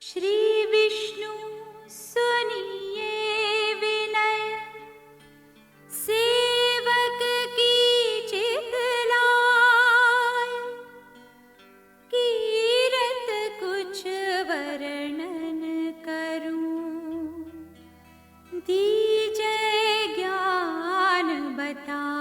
श्री विष्णु सुनिए विनय, सेवक की चितलाय। कीरत कुछ वर्णन करूं, दीजै ज्ञान बताय।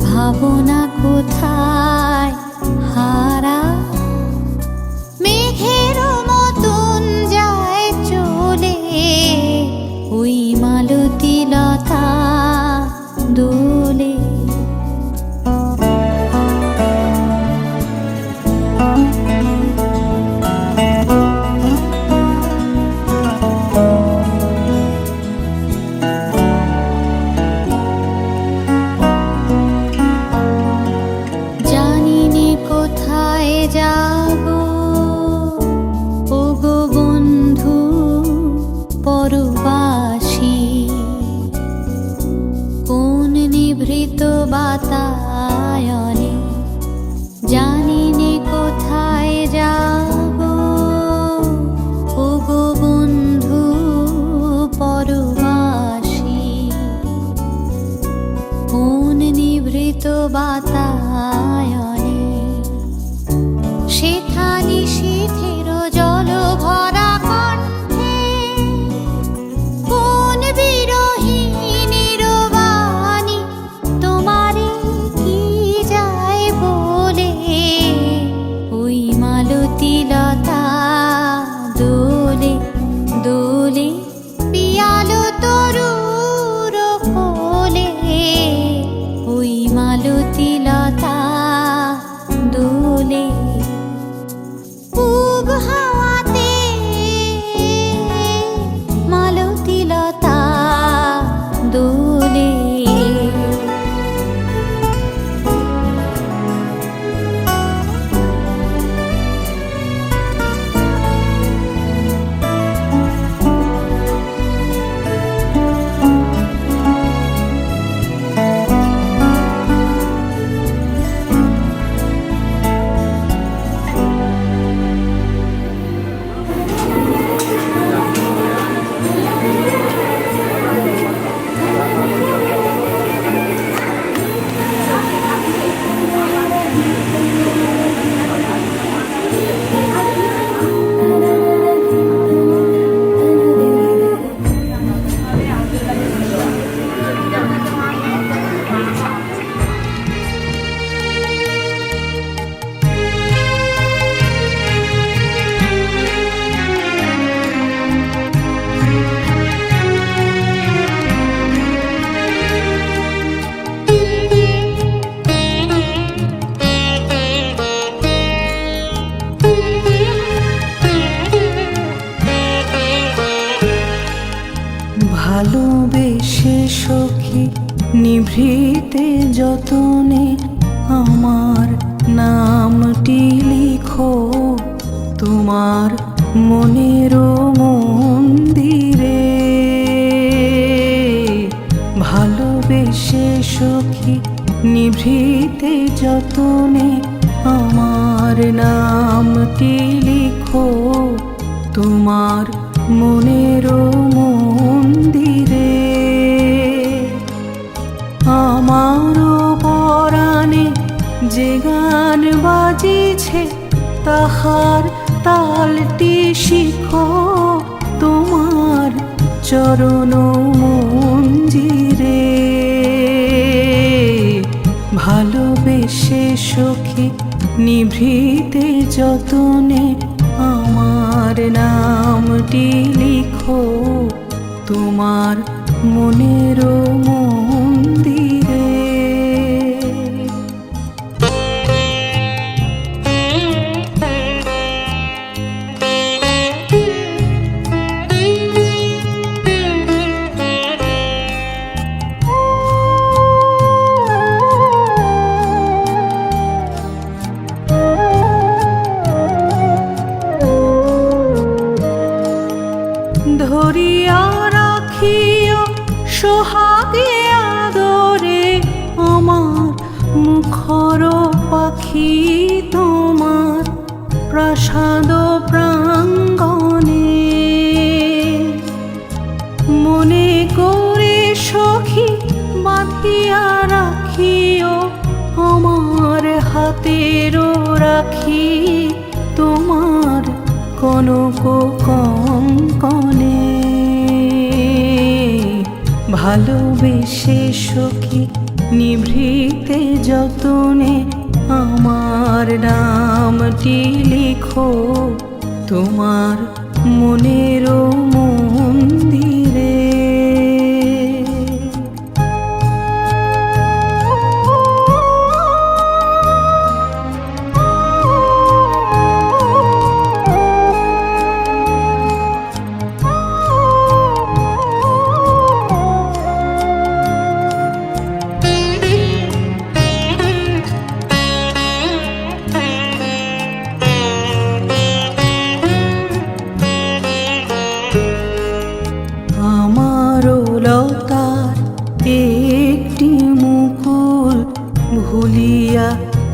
ভাবনা কোথায় হারা, মেঘের মতন যায় চলে। ওই মালতী লতা দোলে। যাবো ওগো বন্ধু পরবাসী, কোন নিভৃত বাতায়নে জানি নে কোথায় যাবো। ওগো বন্ধু পরবাসী, কোন নিভৃত বাতায়নে সেখানি শীতের জল ভরা কণ্ঠে কোন বিরহিণীর বাণী তোমারে কি যায় বলে। ওই মালতী লতা দোলে দোলে, পিয়ালো তরুর কোলে। ওই মালতী লতা দোলে। পূব হাওয়াতে মালতী লতা দোলে। ভালোবেসে সখী নিভৃতে যতনে আমার নামটি লিখো তোমার মনের মন্দিরে। ভালোবেসে সখী নিভৃতে যতনে আমার নামটি লিখো তোমার মনের মন্দিরে। আমারও পরাণে যে গান বাজিছে তাহার তালটি শিখো তোমার চরণ মঞ্জিরে। ভালোবেসে সখী নিভৃতে যতনে আমার নামটি লিখো তোমার মনের মন্দিরে। ধরিয়া রাখিও সোহাগে আদরে আমার মুখর পাখি তোমার প্রাসাদ প্রাঙ্গণে। মনে করে সখী বাঁধিয়া রাখিও আমার হাতের রাখি তোমার কনক কঙ্কণে। ভালোবেসে সখী নিভৃতে যতনে আমার নামটি লিখো তোমার মনের মন্দিরে। আমারও লতার একটি মুকুল ভুলিয়া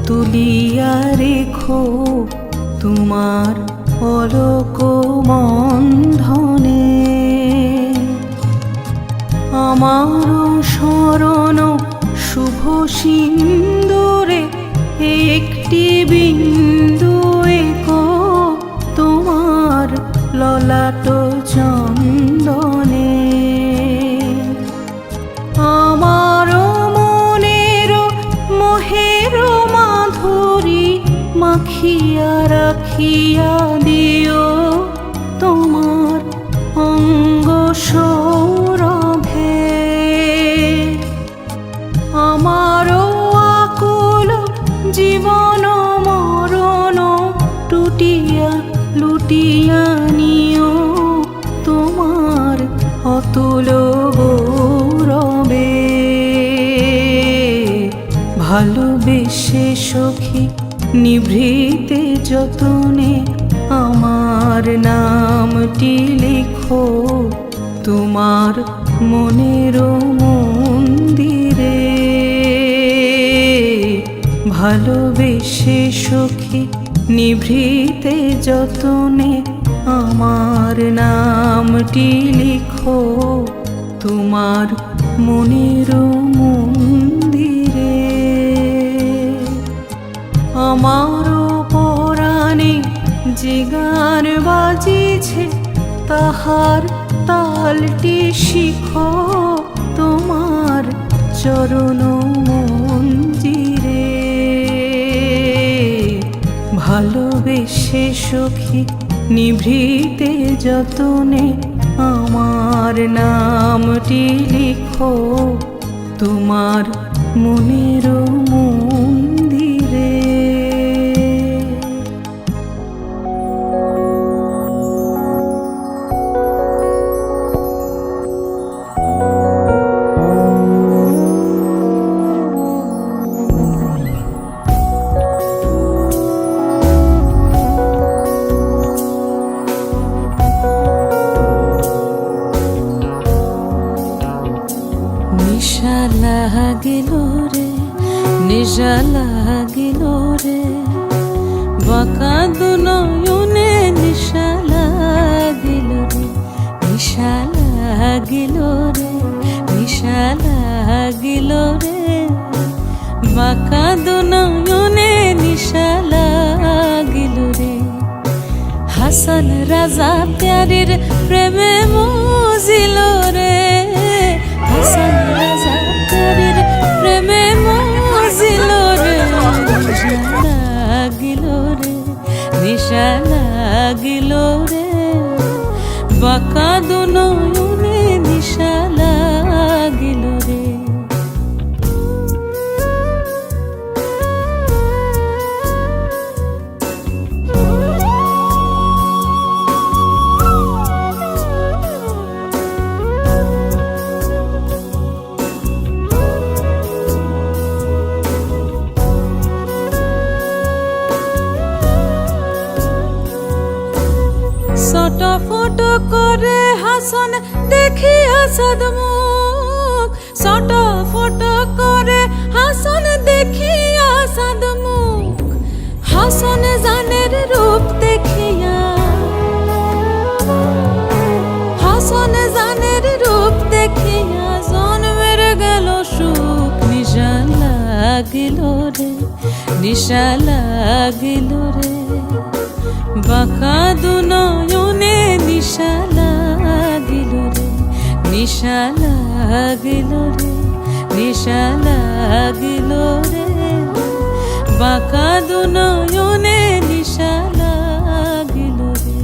তুলিয়া রেখো তোমার পলক বন্ধনে। আমারও স্মরণ শুভ সিন্দুরে একটি বিন্দু এঁকো তোমার ললাট চন্দনে। আমারও মনের মোহের মাধুরী মাখিয়া রাখিয়া দিও তোমার অঙ্গ সৌরভে। আমারও আকুল জীবন মরণ টুটিয়া লুটিয়া নিও তোমার অতুল গৌরবে। ভালোবেসে সখী নিভৃতে যতনে আমার নামটি লিখো তোমার মনের মন্দিরে। ভালোবেসে সখী নিভৃতে যতনে আমার নামটি লিখো তোমার মনের মন্দিরে। আমারও পরাণে যে গান বাজিছে তাহার তালটি শিখো তোমার চরণ মঞ্জিরে। ভালোবেসে সখী নিভৃতে যতনে আমার নামটি লিখো তোমার মনের মন্দিরে। নিশা লাগিল রে, নিশা বাঁকা দু নয়নে নিশা লাগিল রে, নিশা লাগিল রে, নিশা লাগিল রে, বাঁকা দু নয়নে নিশা লাগিল রে। হাসন রাজা প্যারির প্রেমে মজিল রে, হাসন রাজা প্যারির প্রেমে মজিল রে। নিশা লাগিল রে, নিশা লাগিল রে, বাঁকা দু নয়নে নিশা লাগিল রে। ছটফট করে হাসন দেখি আসাদ মুখ, ছটফট করে হাসন দেখি আসাদ মুখ। হাসন জানের রূপ দেখিয়া, হাসন জানের রূপ দেখিয়া জন্মের গেল সুখ। নিশা লাগিল রে, নিশা লাগিল রে, বাঁকা দু নয়নে নিশা লাগিল রে, নিশা লাগিল রে, নিশা লাগিল রে, বাঁকা দু নয়নে নিশা লাগিল রে।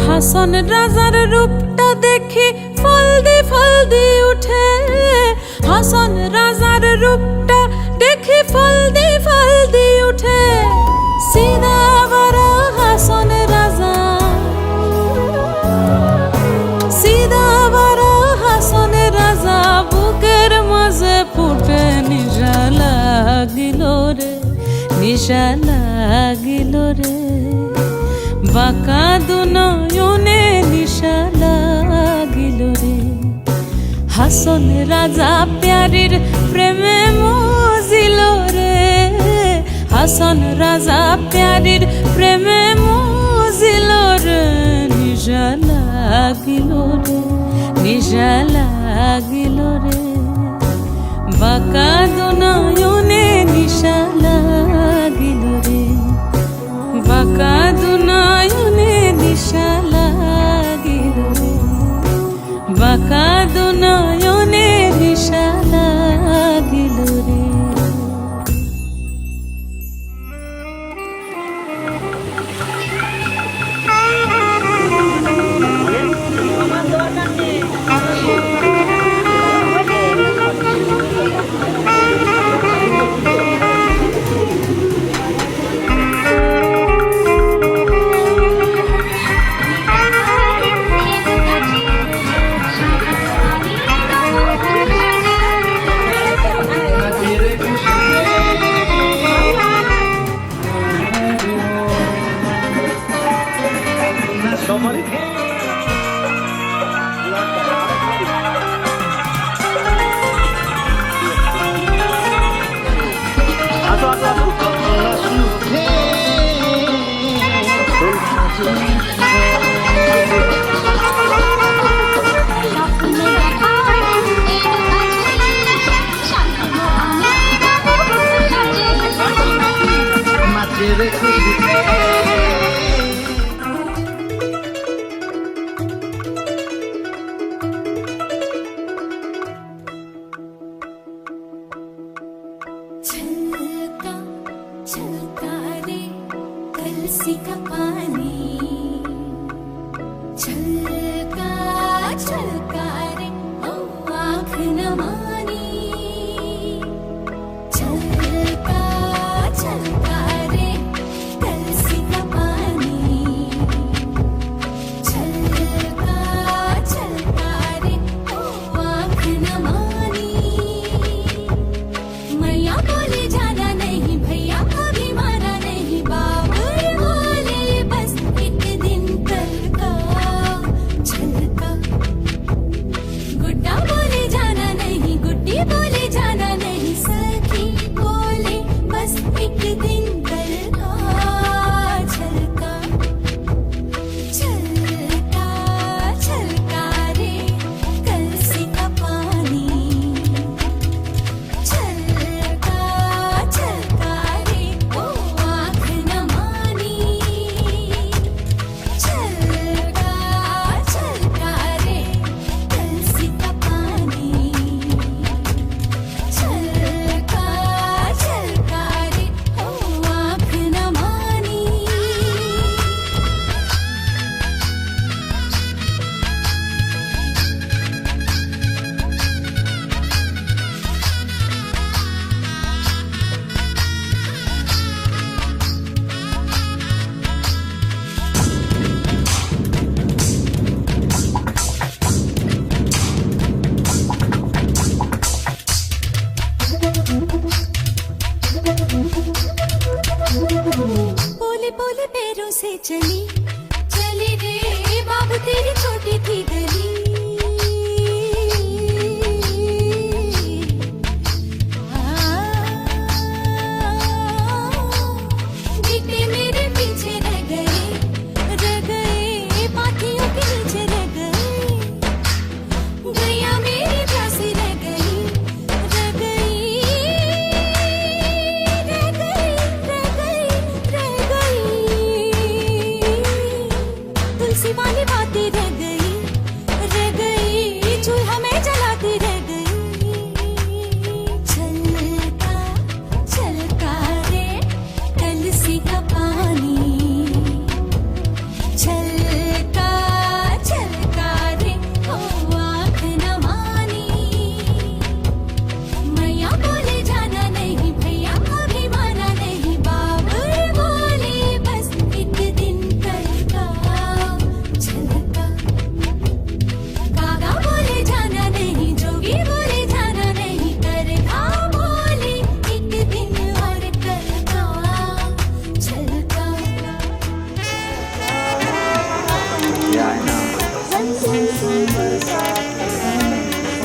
হাসন রাজার রূপটা দেখি ফলদি উঠে, হাসন রাজার রূপটা দেখি ফলদি উঠে। সিধা বড় হাসন রাজা, সিধা বড় হাসন রাজা, বুকের মাঝে ফুটে। নিশা লাগিল রে, নিশা লাগিল রে, বাঁকা দু নয়নে নিশা লাগিল রে। হাসন রাজা প্যারির প্রেমে মজিল রে, হাসন রাজা প্যারির প্রেমে মজিল রে। নিশা লাগিল রে, নিশা লাগিল রে, বাঁকা দু নয়নে নিশা লাগিল রে, বাঁকা দু নয়নে নিশা লাগিল রে, বাঁকা দু নয়নে নিশা লাগিল রে।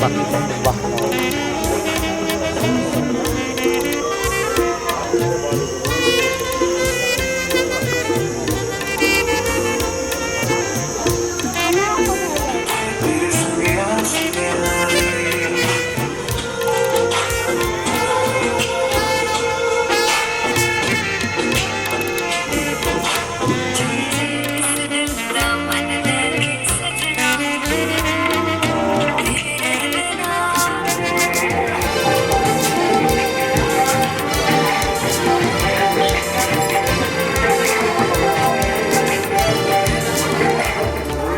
বাকি বাহ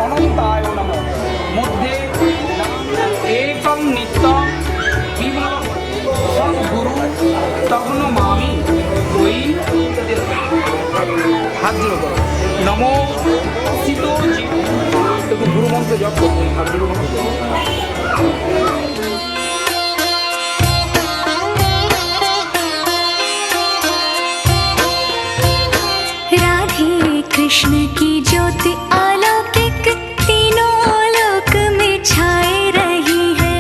অনন্তায় নমঃ মধ্যে একম নিত্যম বিমল সদ্গুরু তগ্ন মামি ওই হাত জোড়ো করো নমো শীত একটু গুরু মন্ত্র জপ করতে হাত জোড়ো মন্ত্র राधे कृष्ण की ज्योति अलौकिक तीनों लोक में छाए रही है।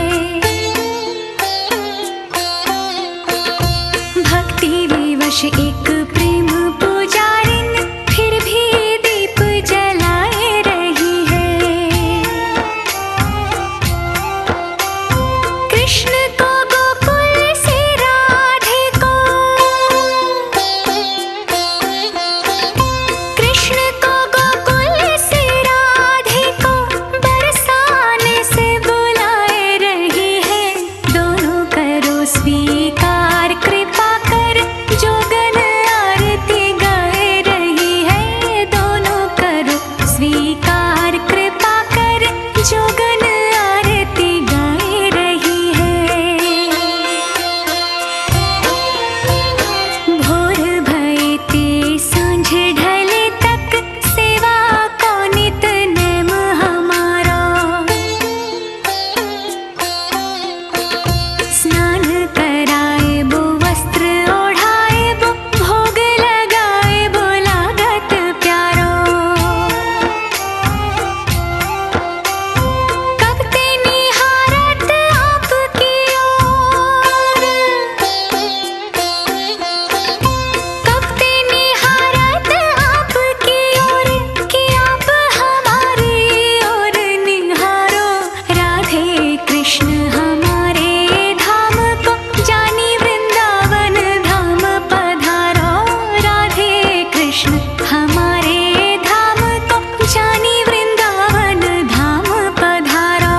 भक्ति विवश एक प्रेम पुजारिन फिर भी दीप जलाए रही है। कृष्ण को गोकुल से राधे को कृष्ण को गोकुल से राधे को बरसाने से बुलाए रही है। दोनों करो स्वीकार कृपा कर जोगन आरती गाए रही है। दोनों करो स्वीकार कृपा कर जोगन आरती गाए रही है। भोर भये ते सांझ ढले तक सेवा को नित नेम हमारा। स्नान कराए बो वस्त्र ओढ़ाए बो भोग लगाए बो लागत प्यारो। कब ते निहारत आपकी ओर कब ते निहारत आपकी ओर कि आप हमारी ओर निहारो। राधे कृष्ण हमारे धाम को जानी वृंदावन धाम पधारो। राधे कृष्ण हमारे धाम को जानी वृंदावन धाम पधारो।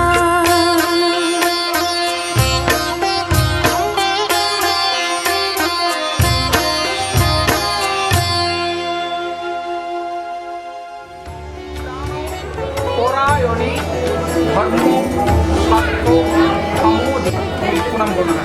পরায়ণে ধর্ম সত্য সমোধি প্রণাম করুন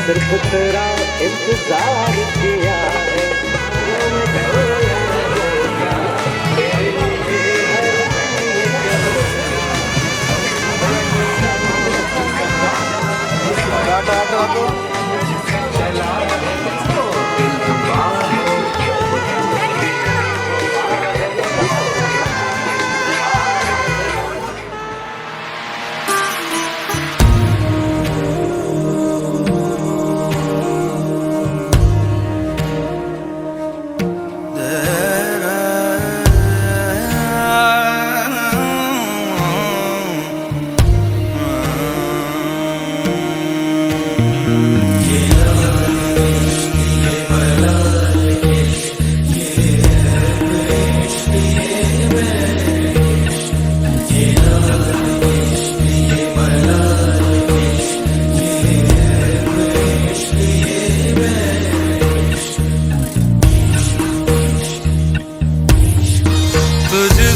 सिर्फ तेरा इंतजार किया है।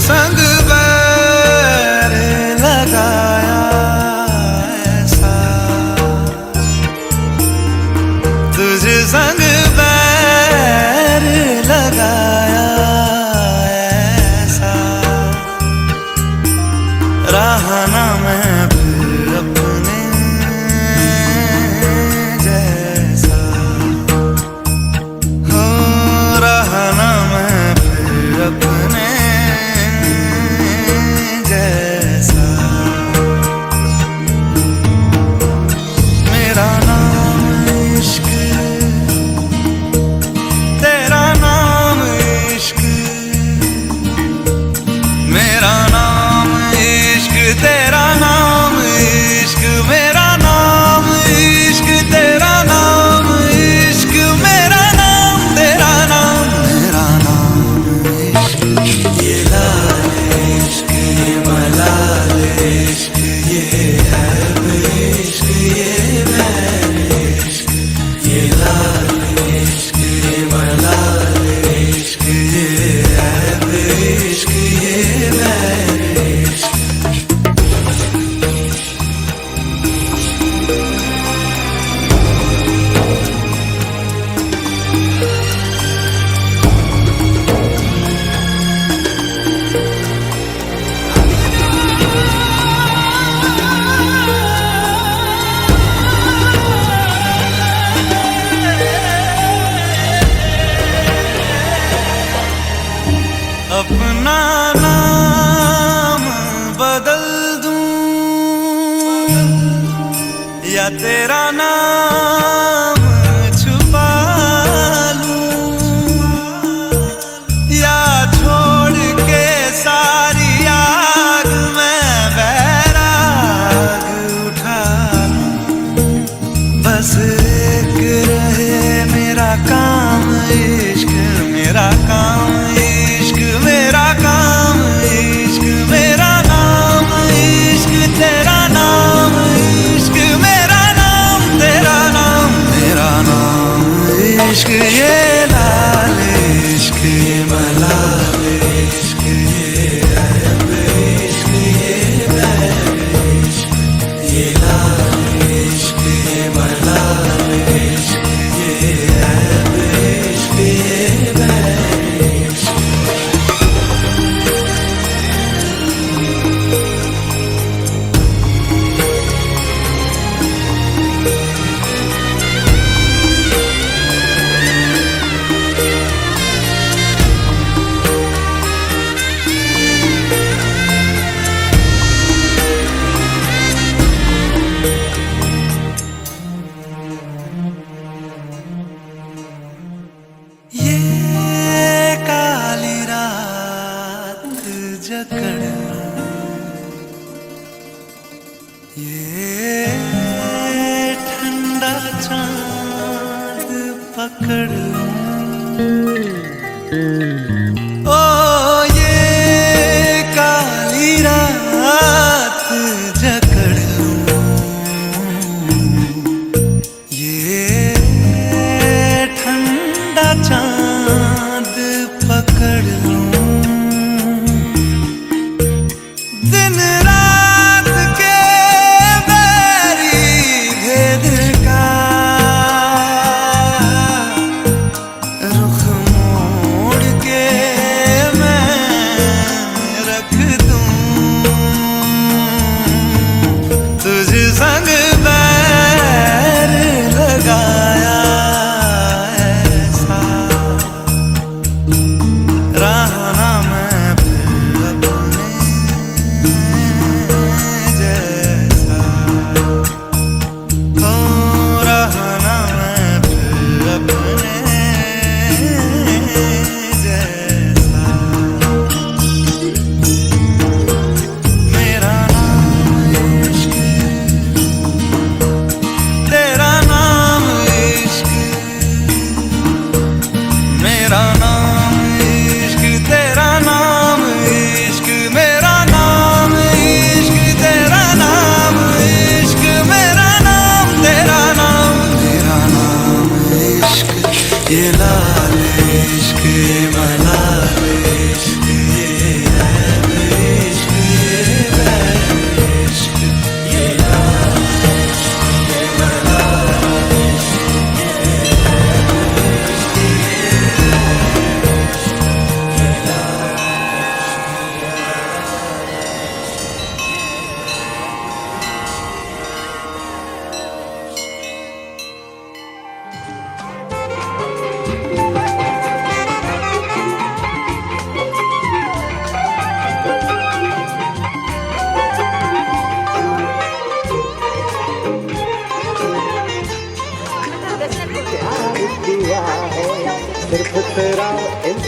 संग बैर लगाया ऐसा, तुझ संग बैर लगाया ऐसा, रहा ना मैं फिर अपने जैसा, हो रहा ना मैं फिर अपने जैसा। मेरा नाम इश्क, तेरा नाम इश्क, मेरा नाम इश्क, तेरा नाम इश्क, मेरा नाम इश्क, तेरा नाम इश्क, मेरा नाम तेरा नाम, मेरा नाम इश्क। ये लाल इश्क, ये मलाल इश्क, ये है इश्क, ये मैं इश्क, ये लाल इश्क, ये मलाल इश्क, ये है इश्क, ये मैं इश्क। अपना नाम बदल दूं या तेरा नाम छुपा लूं, या छोड़ के सारी आग में बैराग उठा लूं, बस एक रहे मेरा काम इश्क, मेरा काम इश्क, मेरा काम इश्क, मेरा नाम इश्क, तेरा नाम इश्क, मेरा नाम तेरा नाम, मेरा नाम इश्क। ये लाल इश्क, ये मलाल इश्क, ये ऐब इश्क, ये मैं इश्क, ये लाल इश्क, ये मलाल इश्क, ये ऐब इश्क, ये मैं इश्क। ये काली रात जकड़ लूं, ये ठंडा चांद पकड़ लूं, ओ ये काली रात जकड़ लूं, ये ठंडा चांद पकड़ लूं, दिन रात के बैरी भेद का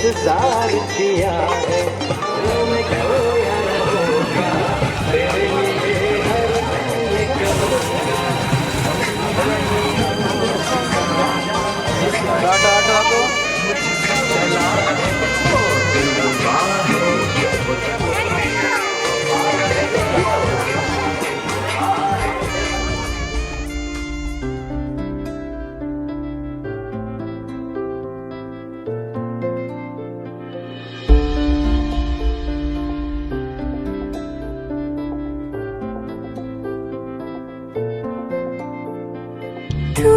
इंतजार किया है मैंने खोया न होगा तेरे लिए हर पल करूंगा चला है वो दिल बाहें तू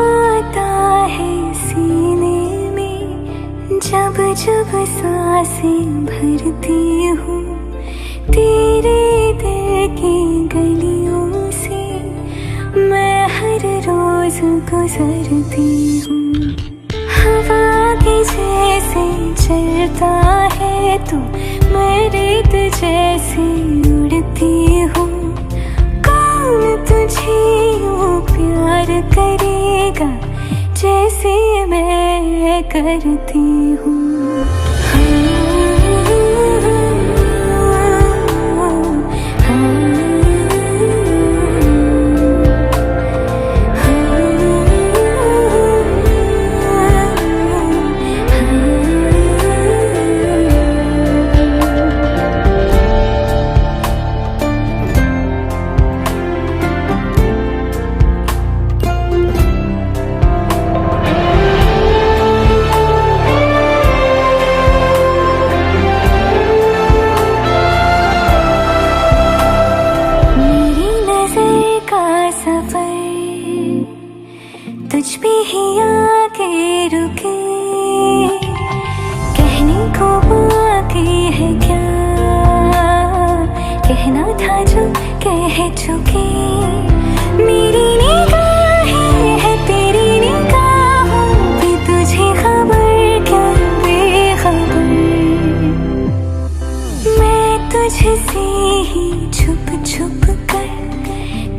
आता है सीने में जब जब सांसें भरती हूँ तेरे दिल की गलियों से मैं हर रोज गुजरती हूँ हवा के जैसे चलता है तू मैं रेत जैसे उड़ती हूँ कौन तुझे यूं प्यार करेगा जैसे मैं करती हूँ तुझ पे ही आके रुके कहने को बाकी है क्या कहना था जो कह चुके मेरी निगाहें है तेरी निगाहों पे तुझे खबर क्या बेखबर मैं तुझसे ही छुप छुप कर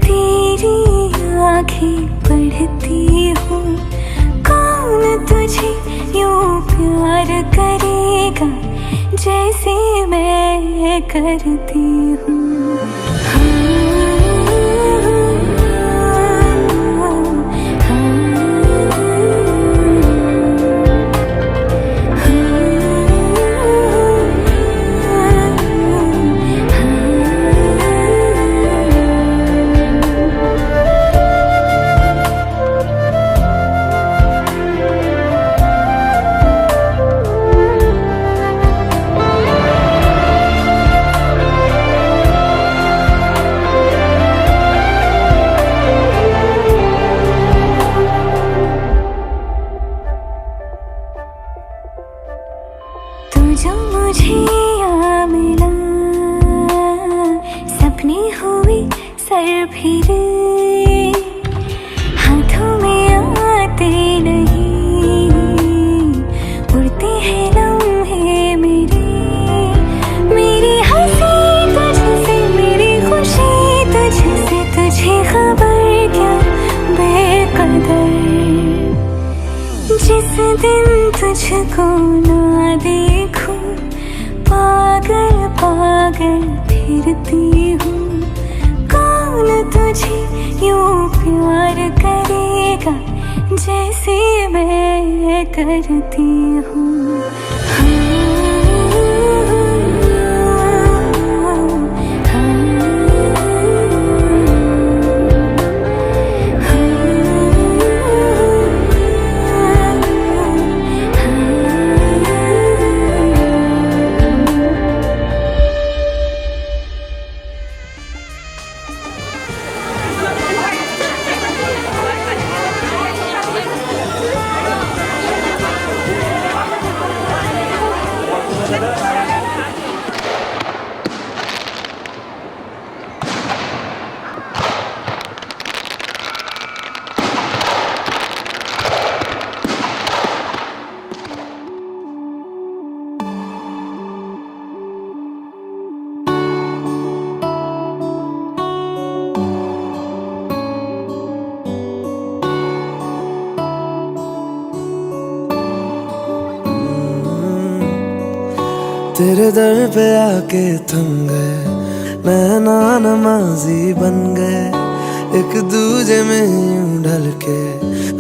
तेरी आँखें पढ़ती हूँ कौन तुझे यूं प्यार करेगा जैसे मैं करती हूँ जो मुझे आ मिला सपने हुए सर फिरे हाथों में आते नहीं उड़ते हैं लम्हे मेरे मेरी हंसी तुझसे मेरी खुशी तुझसे तुझे खबर क्या बेकदर जिस दिन तुझको ना देखूं पागल पागल फिरती हूँ कौन तुझे यूं प्यार करेगा जैसे मैं करती हूँ तेरे दर पे आके थम गए, नैना नमाजी बन गए, एक दूजे में यूं ढल के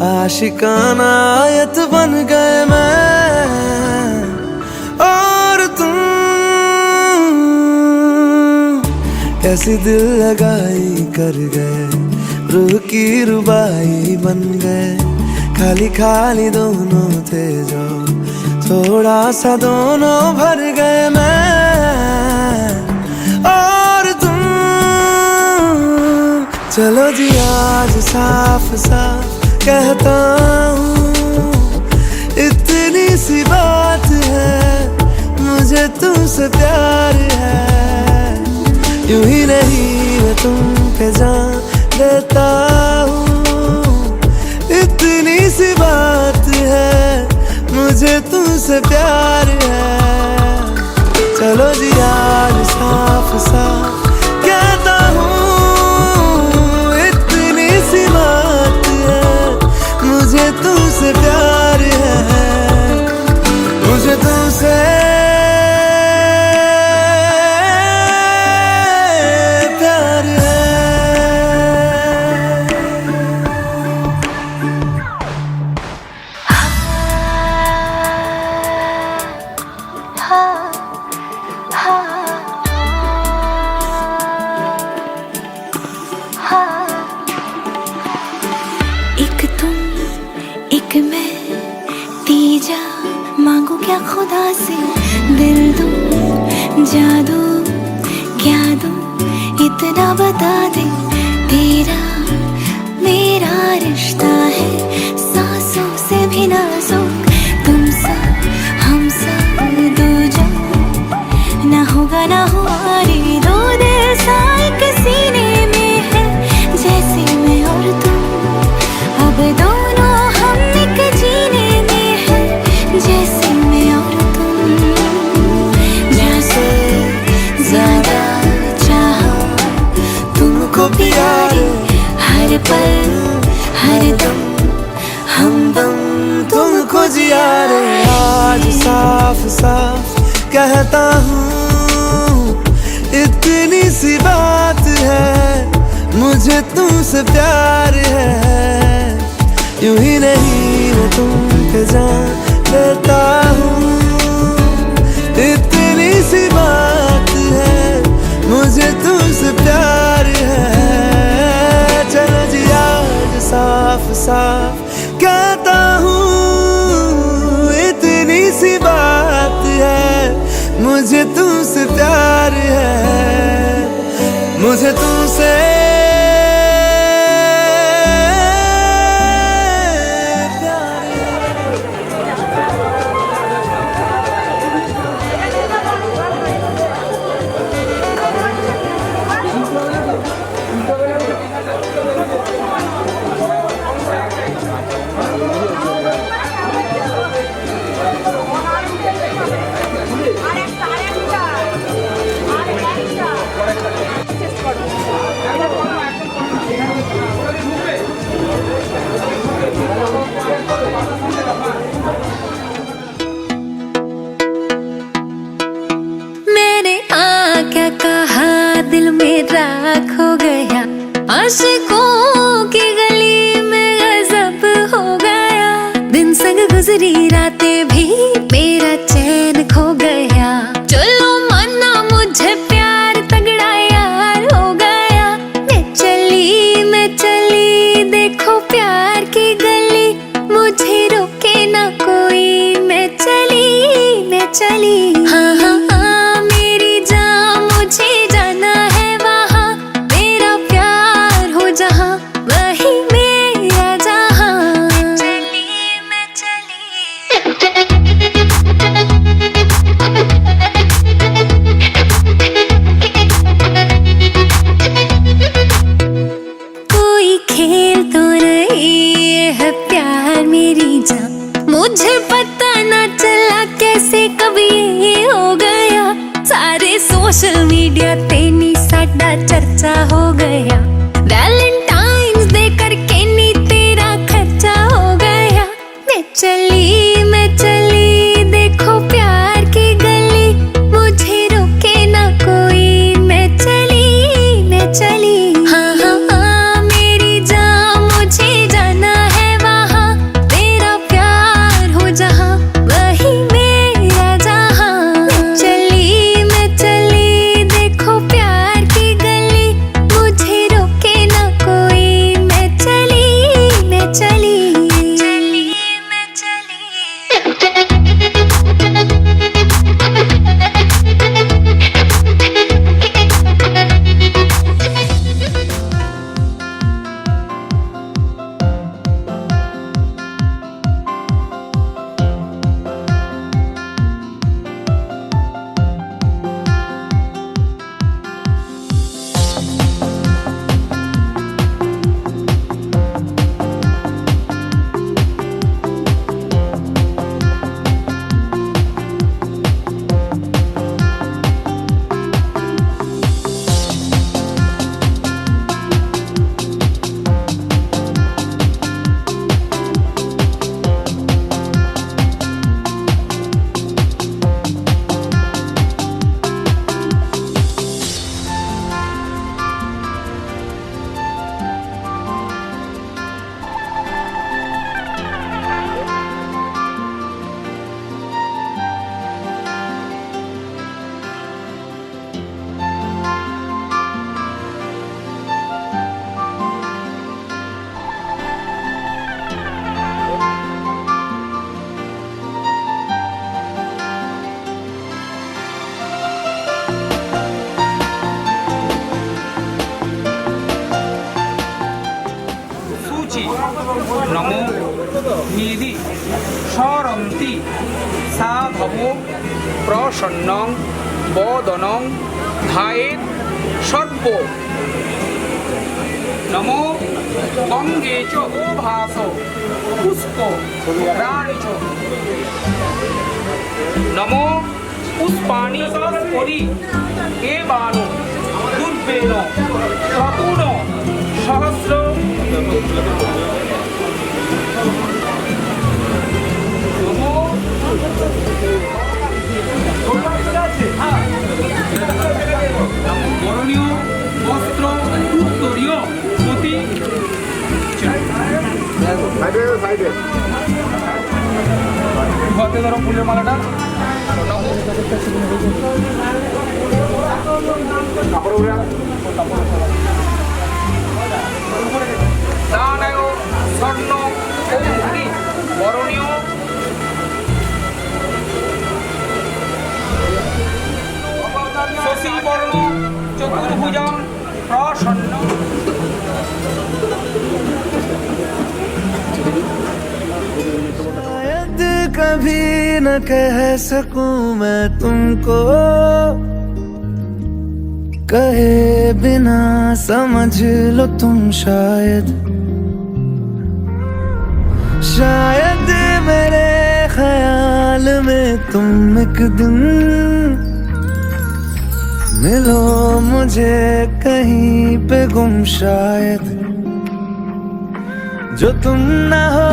आशिकाना आयत बन गए मैं और तुम। कैसी दिल लगाई कर गए, रूह की रुबाई बन गए, खाली खाली दोनों थे जो थोड़ा सा दोनों भर गए मैं और तुम। चलो जी आज साफ साफ कहता हूँ, इतनी सी बात है, मुझे तुमसे प्यार है। यूं ही नहीं मैं तुम पे जान देता हूँ, इतनी सी बात है, मुझे तुमसे प्यार है। चलो जी आज साफ साफ कहता हूँ, इतनी सी बात है, मुझे तुमसे प्यार है, मुझे तुमसे प्यार है। एक तुम एक मैं, तीजा मांगू क्या खुदा से, दिल दूं जादू क्या दूं इतना बता दे। तेरा मेरा रिश्ता है सांसों से भी नाजुक, तुम सा हम सा दो जो ना होगा ना हुआ रे, दो दिल सा एक सीने में है जैसे मैं और तुम। अब दोनों हम एक जीने में है जैसे मैं और तुम। जैसे ज्यादा चाहा तुमको प्यारे, हर पल हर दम हमदम तुमको जिया रे। आज साफ साफ कहता हूँ, इतनी सी बात है, मुझे तुमसे प्यार है। यूं ही नहीं मैं तुम पे जान देता हूँ, इतनी सी बात है, मुझे तुमसे प्यार है। चलो जी आज साफ साफ कहता हूँ, इतनी सी बात है, मुझे तुमसे प्यार है, मुझे तुमसे खो गया, आशिकों की गली में गजब हो गया। दिन संग गुजरी रातें भी मेरा चैन खो गया। चलो माना मुझे प्यार तगड़ा यार हो गया। मैं चली देखो प्यार की गली, मुझे रोके ना कोई। मैं चली हाँ हाँ हाँ मेरी जान, मुझे जाना है वहाँ। मेरा प्यार हो जहाँ, वही मेरा जहाँ। मैं कोई खेल तो नहीं है प्यार मेरी जान। मुझे पता ना चला कैसे कभी ये हो गया। सारे सोशल मीडिया ते नी साडा चर्चा हो गया। वैलेंटाइन्स डे करके नी तेरा खर्चा हो गया। मैं चली देखो प्यार की गली, नमो निधि सरन्ति सा भवो प्रसन्नं वदनं ध्यायेत् सर्वो नमो गंगे च भासो पुष्पो राणि च नमो पुष्पाणि परि एवानो दुर्बेन क्रतुनो सहस्र नमो বরণীয় বস্ত্র উত্তরীয় প্রতি হাতে ধরো ফুলের মালাটা দানায় স্বর্ণ বরণীয় शशि वर्ण चतुर्भुजं प्रसन्न शायद कभी न कह सकूं मैं तुमको, कहे बिना समझ लो तुम शायद शायद मेरे ख्याल में तुम एक दिन मिलो मुझे कहीं पे गुम शायद। जो तुम न हो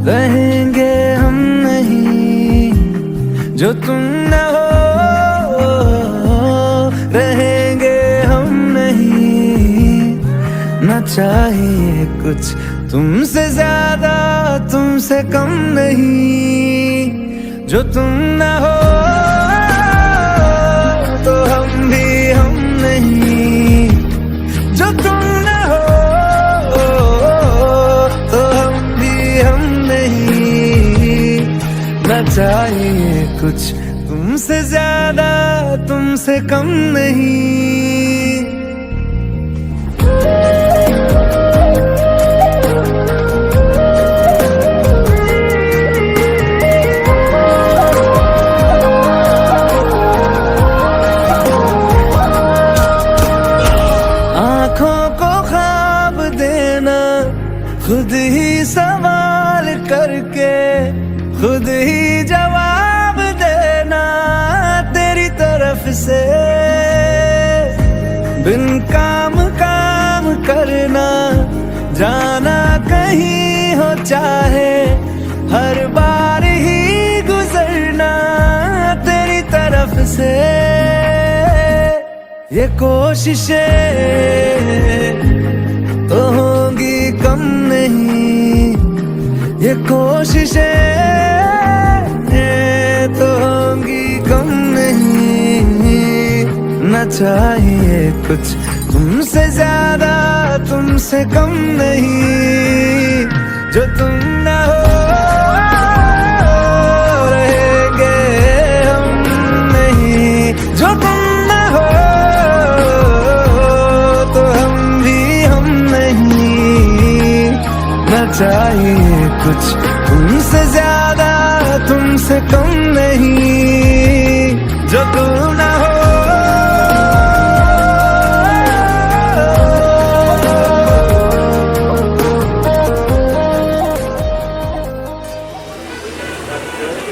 रहेंगे हम नहीं, जो तुम न हो रहेंगे हम नहीं। न चाहिए कुछ तुमसे ज्यादा तुमसे कम नहीं, जो तुम न हो तो हम भी हम नहीं, जो तुम न हो तो हम भी हम नहीं। न चाहिए कुछ तुमसे ज्यादा तुमसे कम नहीं। खुद ही सवाल करके खुद ही जवाब देना तेरी तरफ से, बिन काम काम करना जाना कहीं हो चाहे हर बार ही गुजरना तेरी तरफ से। ये कोशिशें तो होंगी कम नहीं, ये कोशिशें तो होंगी कम नहीं। न चाहिए कुछ तुमसे ज्यादा तुमसे कम नहीं, जो तुम न हो रहेंगे हम नहीं, जो तुम न हो तो हम भी हम नहीं। न चाहिए कुछ तुमसे ज्यादा तुमसे कम नहीं, जो तुम न हो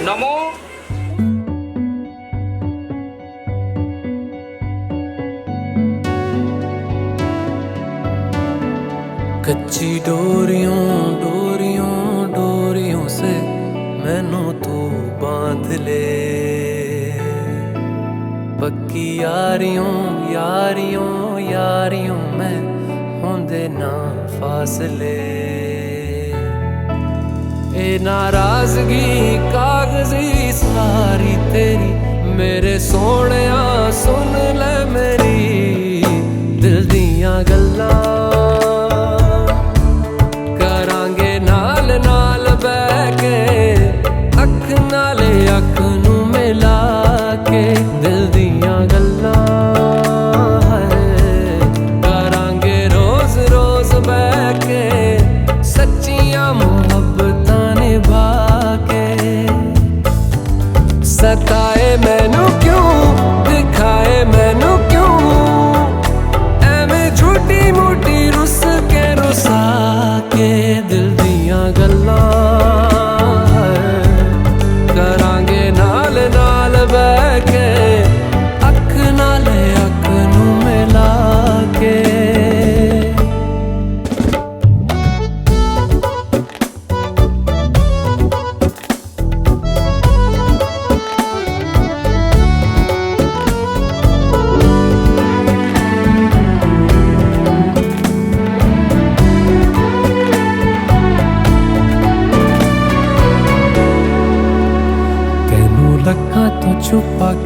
नमो कच्ची डोरियों डोरियों डोरियों से मैनू तू बांध ले, पक्की यारियों यारियों यारियों में होंदे ना फासले। ए नाराजगी कागजी सारी तेरी मेरे सोहणिया सुन ले मेरी दिल दियां गल्लां, करांगे नाल नाल बैठ के अख नाले अख नू मिला के दिल दियां गल्लां करांगे रोज रोज बैठ के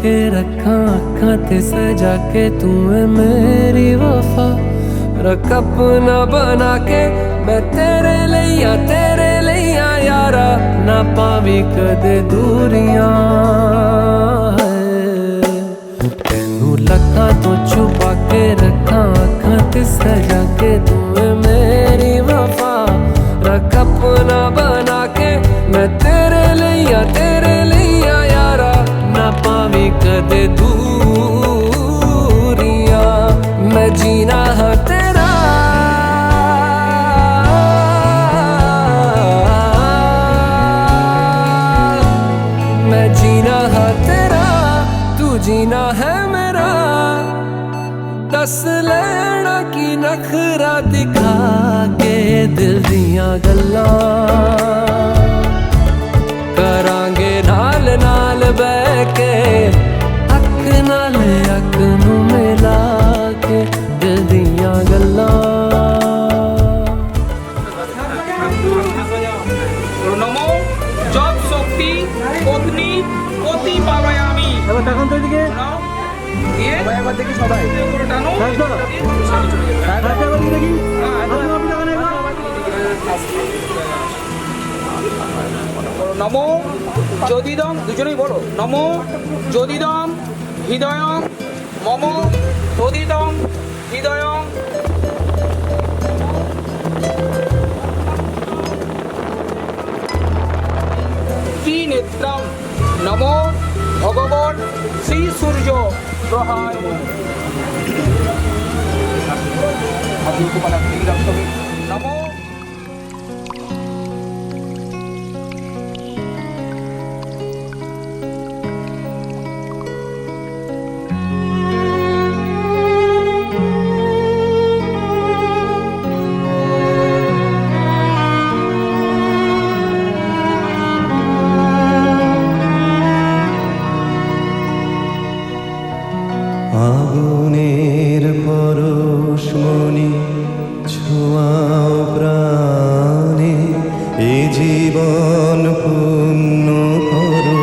के रखा अखां ते सजा के तू है मेरी वफा रख अपना बना के मैं तेरे लिया यारा ना पावी कदे दूरियां तेनू लखां तो छुपा के रखा अखां ते सजा के तू है मेरी वफा रख अपना बना के मैं तेरे लिया यारा ना पावी कदे दूरियां मैं जीना है तेरा मैं जीना है तेरा तू जीना है मेरा दस लेना की नखरा दिखा के दिल दियां गल्लां करांगे नाल नाल बह के अख नाल अख नू मिला के दिल दियां गल्लां নমো জপ শক্তি পত্নী পতি পাবায়ামি এবার দেখান তো এদিকে নাও দিয়ে এবার দেখি সবাই করে টানো দেখো এবার কি দেখি নমো যদিদম দুজনেই বলো নমো যদিদম হৃদয়ং মম তদিদম হৃদয়ং ত্রিনেত্রম নমো ভগবান শ্রী সূর্য গ্রহায় নমো আগুনের পরশমণি ছোঁয়াও প্রাণে এ জীবন পূর্ণ করো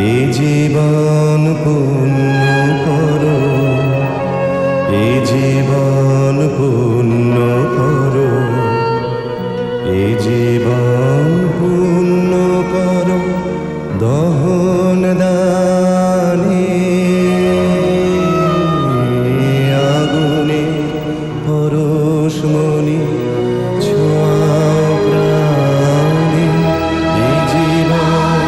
এ জীবন পূর্ণ করো এ জীবন পূর্ণ করো এ জীবন পূর্ণ করো দহন দানে আগুনে পরশমণি ছোঁয়াও প্রাণে এ জীবন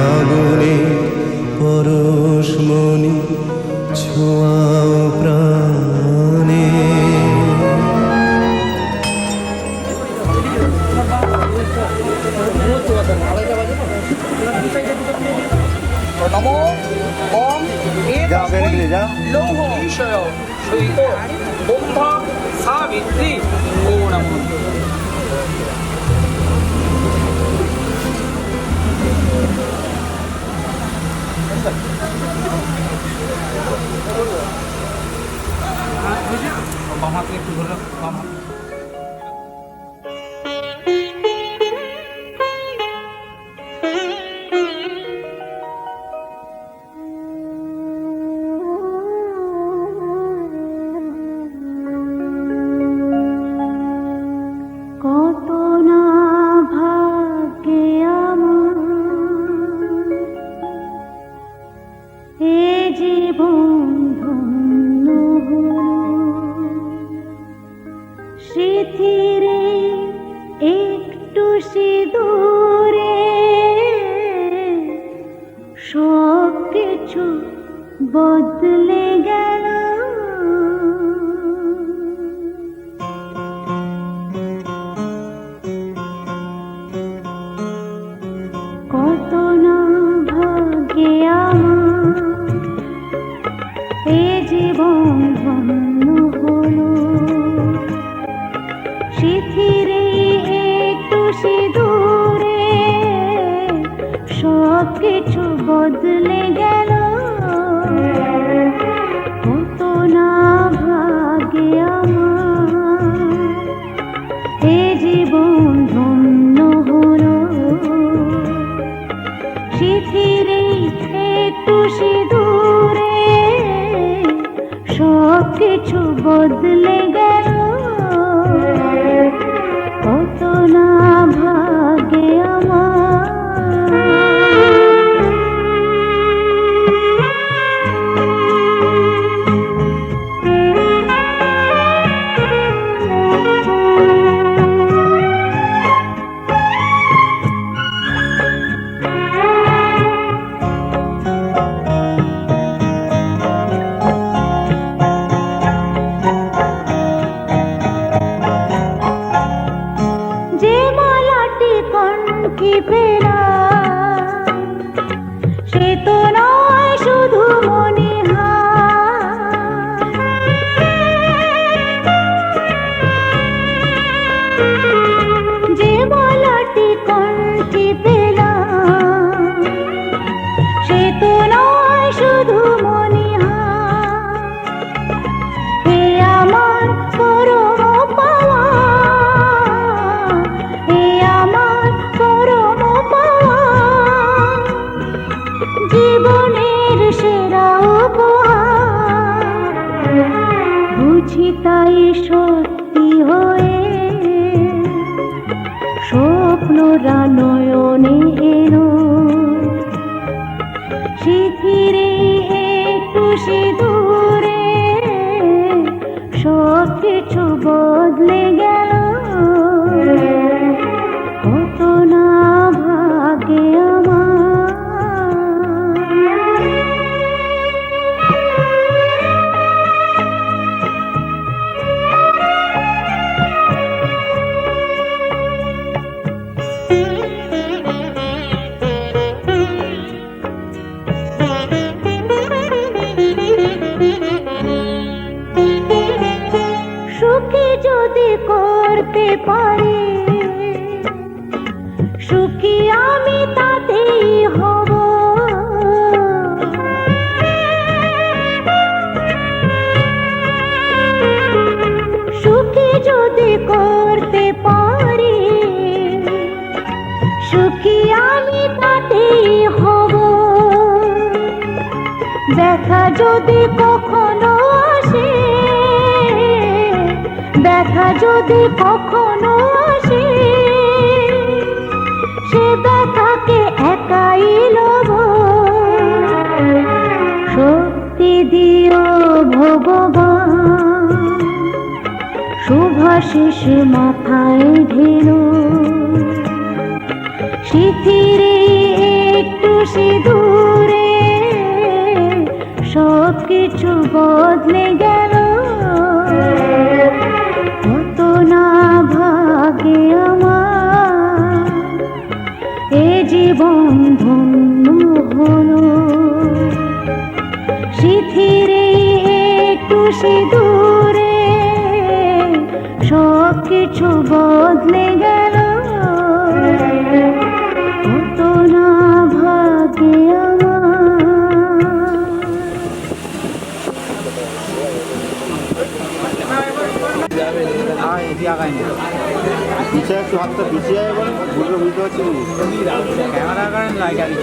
আগুনে পরশমণি ছোঁয়াও প্রাণে নমো ওম লৌহ বিষয় সহিত ব্রহ্মা সাবিত্রী ও নমঃ বাম হাতে একটু ধরে রাখো, বাম হাতে। কত না ভাগ্যে আমার এ জীবন ধন্য হলো স্মৃতিরে একটু সিঁদুরে সব কিছু বদলে গেল কত না ভাগ্যে আমার এ জীবন ধন্য হলো সিঁদুরে সব কিছু বদলে গেল কত না ভাগ্যে আমার এ জীবন ধন্য হলো শিথিরে একটু সিঁদুরে সব কিছু বদলে গেল কত না ভাগ্যে যে মালাটি কণ্ঠে পেলাম সে তো নয় শুধু মনে যে মালাটি কণ্ঠে পেলাম সে তো নয় শুধু মনে হে আমার পরম পাওয়া হে আমার পরম পাওয়া জীবনের সেরা উপহার বুঝি তাই সত্যি হয়ে স্বপ্নরা নয়নে এলো শিথিরে একটু সিঁদুরে সব কিছু বদলে গেল কত না ভাগ্যে আমার সুখী যদি করতে পারি সুখী আমি তাতেই হব সুখী যদি করতে পারি সুখী আমি তাতেই হব দেখা যদি কখনো আসে দেখা যদি কখনো আসে সে দেখাকে একাই লব শক্তি দিও ভগবান শুভাশিস মাথায় ঢেলো শিথিরে একটু সিঁদুরে সব কিছু বদলে গেল কত না ভাগ্যে আমার এ জীবন ধন্য হলো শিথিরে একটু সিঁদুরে সব কিছু বদলে গেল কত না ভাগ্যে আমার পিছিয়ে একটু হাতটা পিছিয়ে এবার বুঝতে বুঝতে পারছি ক্যামেরা করেন লাইট আগে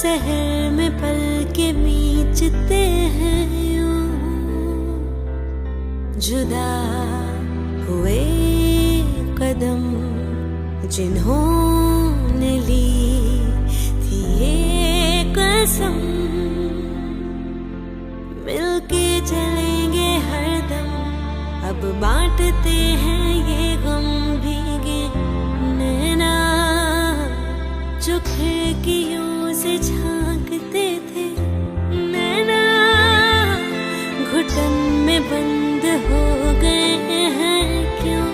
शहर में पल के बीचते हैं यूं, जुदा हुए कदम जिन्होंने ली थी ये कसम, मिलके चलेंगे हरदम, अब बांटते हैं ये गम भीगे नैना जो खिड़कियों से झांकते थे, नैना घुटन में बंद हो गए हैं क्यों?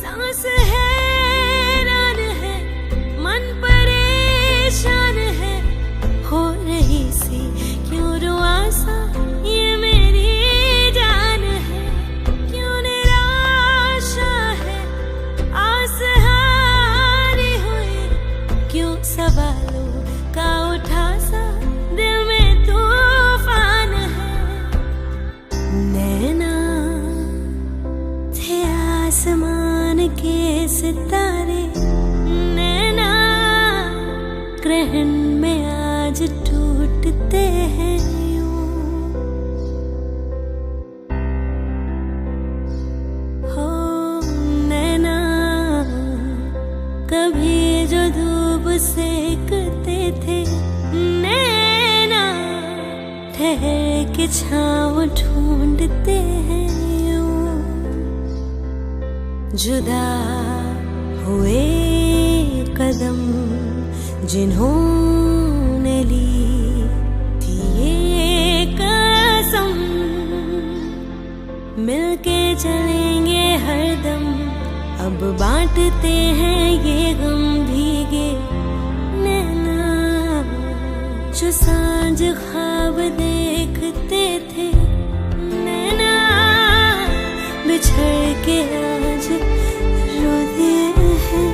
सांस हैरान है, मन परेशान है, हो रही सी क्यों रुआसा ये मेरी जान है, क्यों निराशा है, आस हारी हुई, क्यों सवालों का उठा सा दिल में तूफान है, नैना थे आसमान के सितारे, नैना ग्रहण में आज टूटते हैं यूं, हो नैना कभी जो धूप सेकते थे, नैना ठहर के छाँव ढूंढते हैं यूं, जुदा हुए कदम जिन्होंने ली थी ये कसम, मिलके चलेंगे हरदम, अब बांटते हैं ये गम भीगे नैना जो सांझ ख्वाब देखते थे, नैना बिछड़ के आज रो दिए हैं,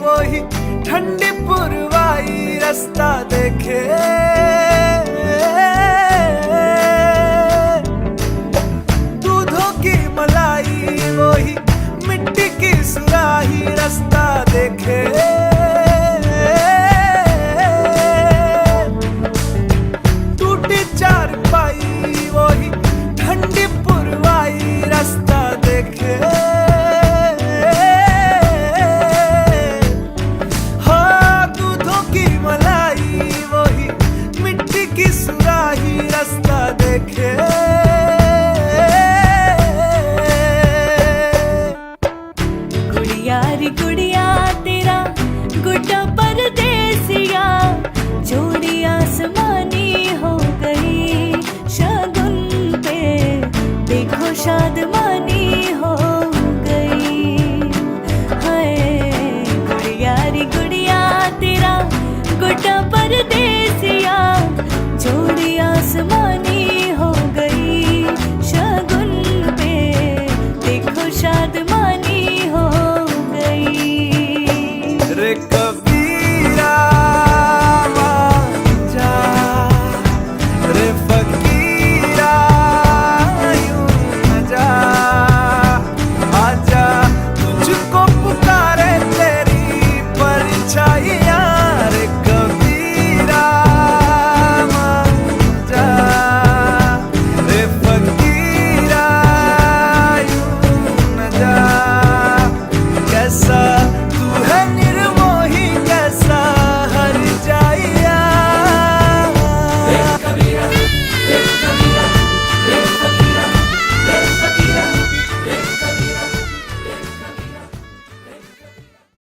वही ठंडी पुरवाई रास्ता देखे, दूधों की मलाई वही मिट्टी की सुराही रास्ता देखे, टूटी चारपाई वही ठंडी पुरवाई रास्ता देखे, हाँ दूधों की मलाई वही मिट्टी की सुराही रास्ता देखे। गुड़िया रे गुड़िया तेरा